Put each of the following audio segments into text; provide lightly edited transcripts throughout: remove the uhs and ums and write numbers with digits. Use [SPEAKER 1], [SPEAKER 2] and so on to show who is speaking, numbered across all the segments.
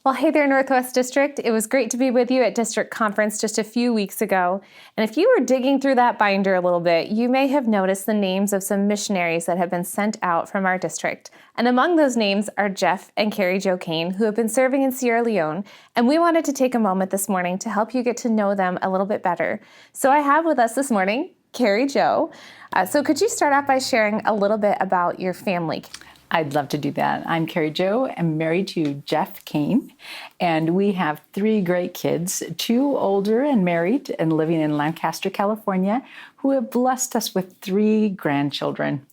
[SPEAKER 1] Well, hey there, Northwest District. It was great to be with you at District Conference just a few weeks ago. And if you were digging through that binder a little bit, you may have noticed the names of some missionaries that have been sent out from our district. And among those names are Jeff and Carrie Jo Cain, who have been serving in Sierra Leone. And we wanted to take a moment this morning to help you get to know them a little bit better. So I have with us this morning, Carrie Jo. So could you start off by sharing a little bit about your family?
[SPEAKER 2] I'd love to do that. I'm Carrie Jo. I'm married to Jeff Cain, and we have 3 great kids, 2 older and married and living in Lancaster, California, who have blessed us with 3 grandchildren.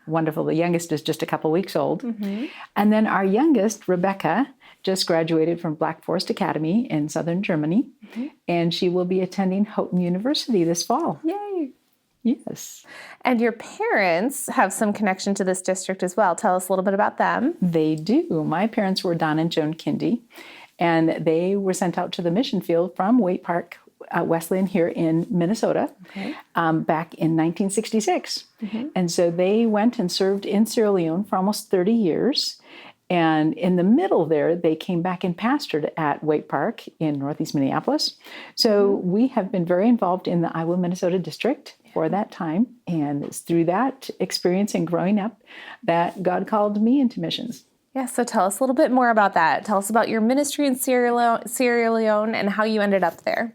[SPEAKER 2] Wonderful. The youngest is just a couple weeks old. Mm-hmm. And then our youngest, Rebecca, just graduated from Black Forest Academy in southern Germany, and she will be attending Houghton University this fall.
[SPEAKER 1] Yay!
[SPEAKER 2] Yes.
[SPEAKER 1] And your parents have some connection to this district as well. Tell us a little bit about them.
[SPEAKER 2] They do. My parents were Don and Joan Kindy, and they were sent out to the mission field from Waite Park Wesleyan here in Minnesota back in 1966. Mm-hmm. And so they went and served in Sierra Leone for almost 30 years. And in the middle there, they came back and pastored at Waite Park in Northeast Minneapolis. So we have been very involved in the Iowa, Minnesota district for that time. And it's through that experience and growing up that God called me into missions.
[SPEAKER 1] Yeah, so tell us a little bit more about that. Tell us about your ministry in Sierra Leone and how you ended up there.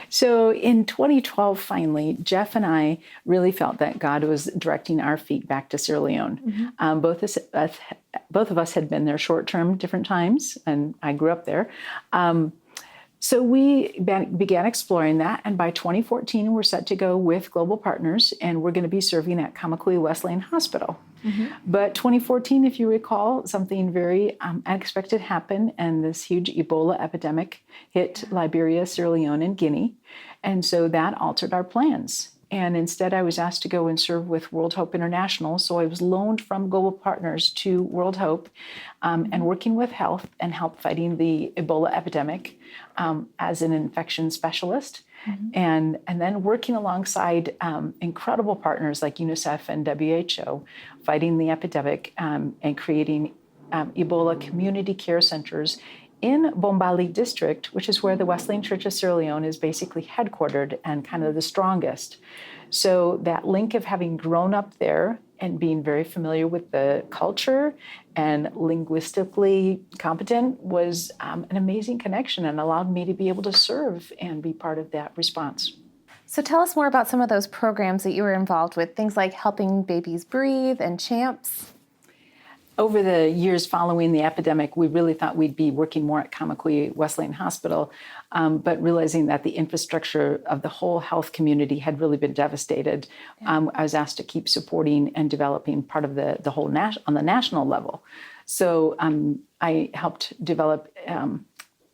[SPEAKER 2] So in 2012, finally, Jeff and I really felt that God was directing our feet back to Sierra Leone. Mm-hmm. Both of us had been there short-term different times, and I grew up there. So we began exploring that, and by 2014, we're set to go with Global Partners, and we're going to be serving at Kamakui Wesleyan Hospital. Mm-hmm. But 2014, if you recall, something very unexpected happened, and this huge Ebola epidemic hit Liberia, Sierra Leone, and Guinea, and so that altered our plans. And instead, I was asked to go and serve with World Hope International. So I was loaned from Global Partners to World Hope and working with health and help fighting the Ebola epidemic as an infection specialist. Mm-hmm. And then working alongside incredible partners like UNICEF and WHO, fighting the epidemic and creating Ebola community care centers in Bombali district, which is where the Wesleyan Church of Sierra Leone is basically headquartered and kind of the strongest. So that link of having grown up there and being very familiar with the culture and linguistically competent was an amazing connection and allowed me to be able to serve and be part of that response.
[SPEAKER 1] So tell us more about some of those programs that you were involved with, things like Helping Babies Breathe and CHAMPS.
[SPEAKER 2] Over the years following the epidemic, we really thought we'd be working more at Kamakui Wesleyan Hospital, but realizing that the infrastructure of the whole health community had really been devastated, I was asked to keep supporting and developing part of the whole on the national level. So I helped develop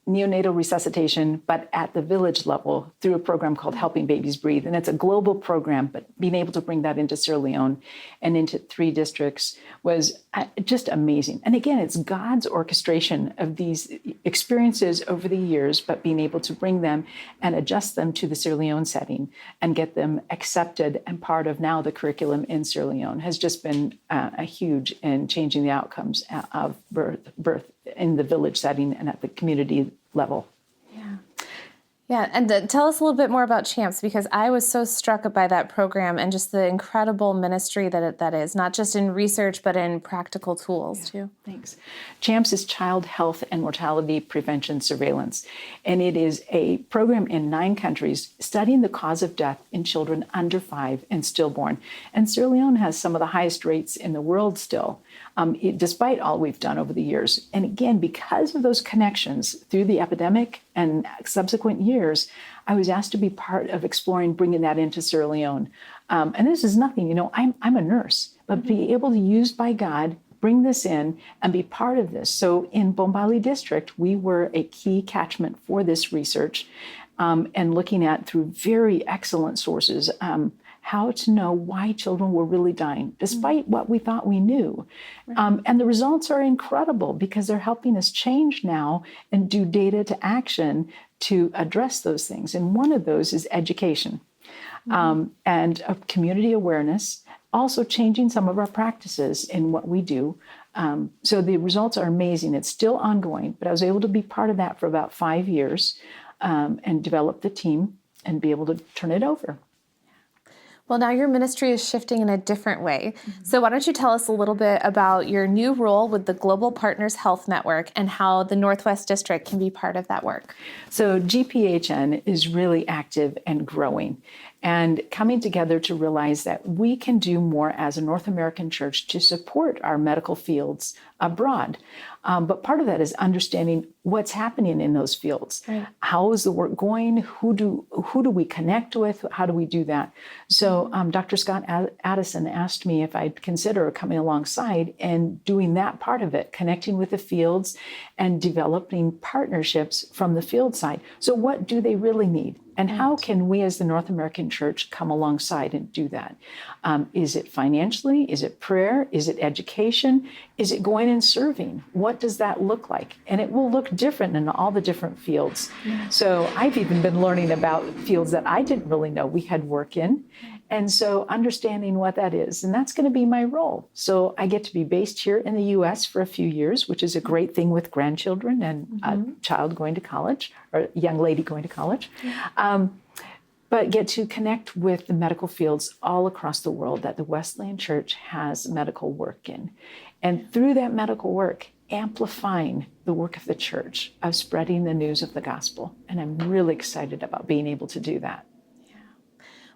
[SPEAKER 2] neonatal resuscitation, but at the village level through a program called Helping Babies Breathe. And it's a global program, but being able to bring that into Sierra Leone and into 3 districts was just amazing. And again, it's God's orchestration of these experiences over the years, but being able to bring them and adjust them to the Sierra Leone setting and get them accepted and part of now the curriculum in Sierra Leone has just been a huge in changing the outcomes of birth in the village setting and at the community level.
[SPEAKER 1] Yeah, and tell us a little bit more about CHAMPS, because I was so struck by that program and just the incredible ministry that is, not just in research, but in practical tools too.
[SPEAKER 2] Thanks. CHAMPS is Child Health and Mortality Prevention Surveillance, and it is a program in 9 countries studying the cause of death in children under 5 and stillborn. And Sierra Leone has some of the highest rates in the world still, despite all we've done over the years. And again, because of those connections through the epidemic and subsequent years, I was asked to be part of exploring bringing that into Sierra Leone. And this is nothing, I'm a nurse, but be able to use by God, bring this in and be part of this. So in Bombali district, we were a key catchment for this research and looking at through very excellent sources how to know why children were really dying, despite what we thought we knew. Right. And the results are incredible because they're helping us change now and do data to action to address those things. And one of those is education and community awareness, also changing some of our practices in what we do So the results are amazing. It's still ongoing, but I was able to be part of that for about 5 years and develop the team and be able to turn it over.
[SPEAKER 1] Well, now your ministry is shifting in a different way. So why don't you tell us a little bit about your new role with the Global Partners Health Network and how the Northwest District can be part of that work?
[SPEAKER 2] So GPHN is really active and growing and coming together to realize that we can do more as a North American church to support our medical fields abroad. But part of that is understanding what's happening in those fields. Right. How is the work going? Who do we connect with? How do we do that? So Dr. Scott Addison asked me if I'd consider coming alongside and doing that part of it, connecting with the fields and developing partnerships from the field side. So what do they really need? And how can we as the North American church come alongside and do that? Is it financially? Is it prayer? Is it education? Is it going and serving? What does that look like? And it will look different in all the different fields. So I've even been learning about fields that I didn't really know we had work in. And so understanding what that is, and that's going to be my role. So I get to be based here in the U.S. for a few years, which is a great thing with grandchildren and a child going to college, or a young lady going to college. But get to connect with the medical fields all across the world that the Wesleyan Church has medical work in. And through that medical work, amplifying the work of the church of spreading the news of the gospel. And I'm really excited about being able to do that.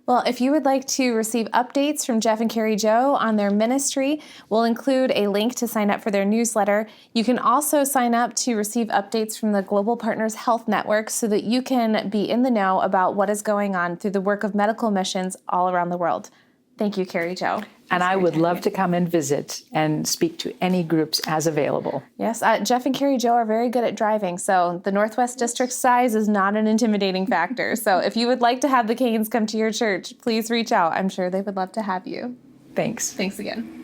[SPEAKER 1] Well, if you would like to receive updates from Jeff and Carrie Jo on their ministry, we'll include a link to sign up for their newsletter. You can also sign up to receive updates from the Global Partners Health Network so that you can be in the know about what is going on through the work of medical missions all around the world. Thank you, Carrie Jo.
[SPEAKER 2] And I would love to come and visit and speak to any groups as available.
[SPEAKER 1] Yes, Jeff and Carrie Jo are very good at driving, so the Northwest District size is not an intimidating factor. So if you would like to have the Cains come to your church, please reach out. I'm sure they would love to have you.
[SPEAKER 2] Thanks.
[SPEAKER 1] Thanks again.